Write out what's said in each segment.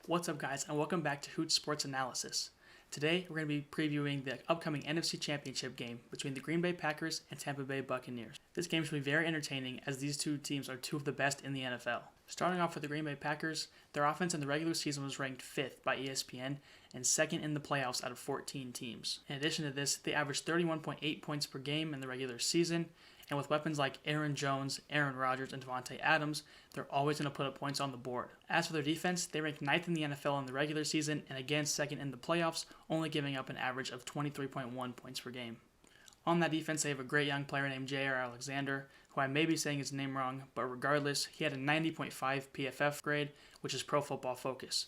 What's up, guys, and welcome back to Hoot Sports Analysis. Today, we're going to be previewing the upcoming NFC Championship game between the Green Bay Packers and Tampa Bay Buccaneers. This game should be very entertaining as these two teams are two of the best in the NFL. Starting off with the Green Bay Packers, their offense in the regular season was ranked 5th by ESPN and 2nd in the playoffs out of 14 teams. In addition to this, they averaged 31.8 points per game in the regular season, and with weapons like Aaron Jones, Aaron Rodgers, and Devontae Adams, they're always going to put up points on the board. As for their defense, they ranked 9th in the NFL in the regular season and again 2nd in the playoffs, only giving up an average of 23.1 points per game. On that defense, they have a great young player named J.R. Alexander, who I may be saying his name wrong, but regardless, he had a 90.5 PFF grade, which is Pro Football Focus.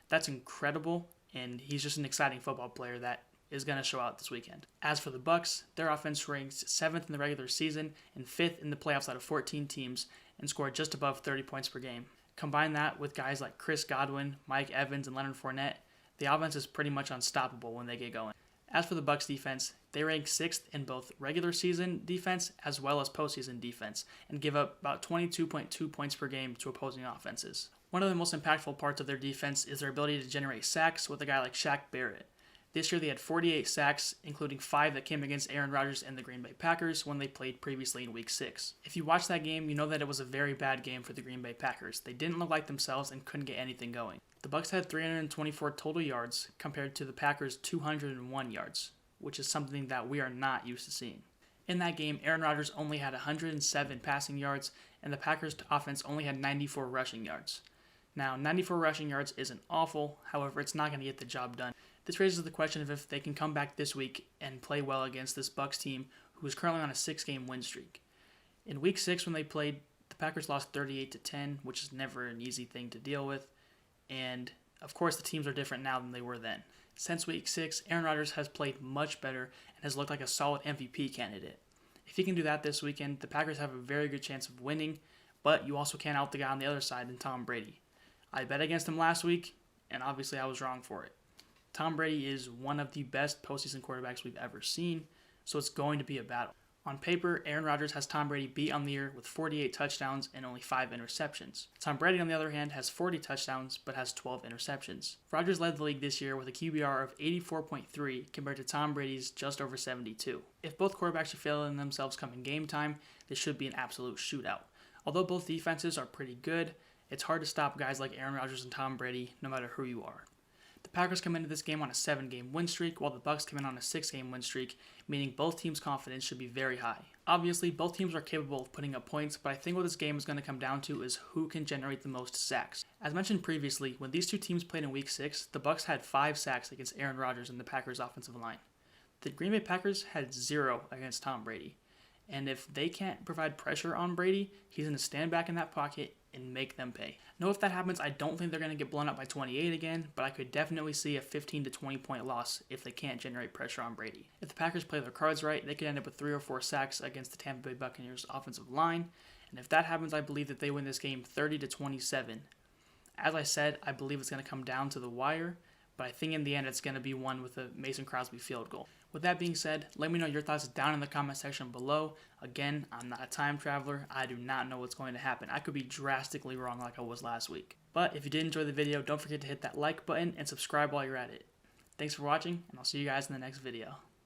That's incredible, and he's just an exciting football player that is going to show out this weekend. As for the Bucs, their offense ranks 7th in the regular season and 5th in the playoffs out of 14 teams and scored just above 30 points per game. Combine that with guys like Chris Godwin, Mike Evans, and Leonard Fournette, the offense is pretty much unstoppable when they get going. As for the Bucs defense, they rank 6th in both regular season defense as well as postseason defense and give up about 22.2 points per game to opposing offenses. One of the most impactful parts of their defense is their ability to generate sacks with a guy like Shaq Barrett. This year they had 48 sacks, including 5 that came against Aaron Rodgers and the Green Bay Packers when they played previously in Week 6. If you watched that game, you know that it was a very bad game for the Green Bay Packers. They didn't look like themselves and couldn't get anything going. The Bucs had 324 total yards compared to the Packers' 201 yards, which is something that we are not used to seeing. In that game, Aaron Rodgers only had 107 passing yards, and the Packers' offense only had 94 rushing yards. Now, 94 rushing yards isn't awful, however, it's not going to get the job done. This raises the question of if they can come back this week and play well against this Bucs team, who is currently on a 6-game win streak. In Week 6, when they played, the Packers lost 38-10, which is never an easy thing to deal with, and of course the teams are different now than they were then. Since Week 6, Aaron Rodgers has played much better and has looked like a solid MVP candidate. If he can do that this weekend, the Packers have a very good chance of winning, but you also can't out the guy on the other side in Tom Brady. I bet against him last week, and obviously I was wrong for it. Tom Brady is one of the best postseason quarterbacks we've ever seen, so it's going to be a battle. On paper, Aaron Rodgers has Tom Brady beat on the year with 48 touchdowns and only 5 interceptions. Tom Brady, on the other hand, has 40 touchdowns but has 12 interceptions. Rodgers led the league this year with a QBR of 84.3 compared to Tom Brady's just over 72. If both quarterbacks are feeling themselves come in game time, this should be an absolute shootout. Although both defenses are pretty good, it's hard to stop guys like Aaron Rodgers and Tom Brady no matter who you are. The Packers come into this game on a 7-game win streak, while the Bucs come in on a 6-game win streak, meaning both teams' confidence should be very high. Obviously, both teams are capable of putting up points, but I think what this game is going to come down to is who can generate the most sacks. As mentioned previously, when these two teams played in Week 6, the Bucs had 5 sacks against Aaron Rodgers and the Packers' offensive line. The Green Bay Packers had 0 against Tom Brady. And if they can't provide pressure on Brady, he's going to stand back in that pocket and make them pay. Now, if that happens, I don't think they're going to get blown up by 28 again, but I could definitely see a 15 to 20 point loss if they can't generate pressure on Brady. If the Packers play their cards right, they could end up with 3 or 4 sacks against the Tampa Bay Buccaneers offensive line, and if that happens, I believe that they win this game 30 to 27. As I said, I believe it's going to come down to the wire, but I think in the end it's going to be won with a Mason Crosby field goal. With that being said, let me know your thoughts down in the comment section below. Again, I'm not a time traveler. I do not know what's going to happen. I could be drastically wrong like I was last week. But if you did enjoy the video, don't forget to hit that like button and subscribe while you're at it. Thanks for watching, and I'll see you guys in the next video.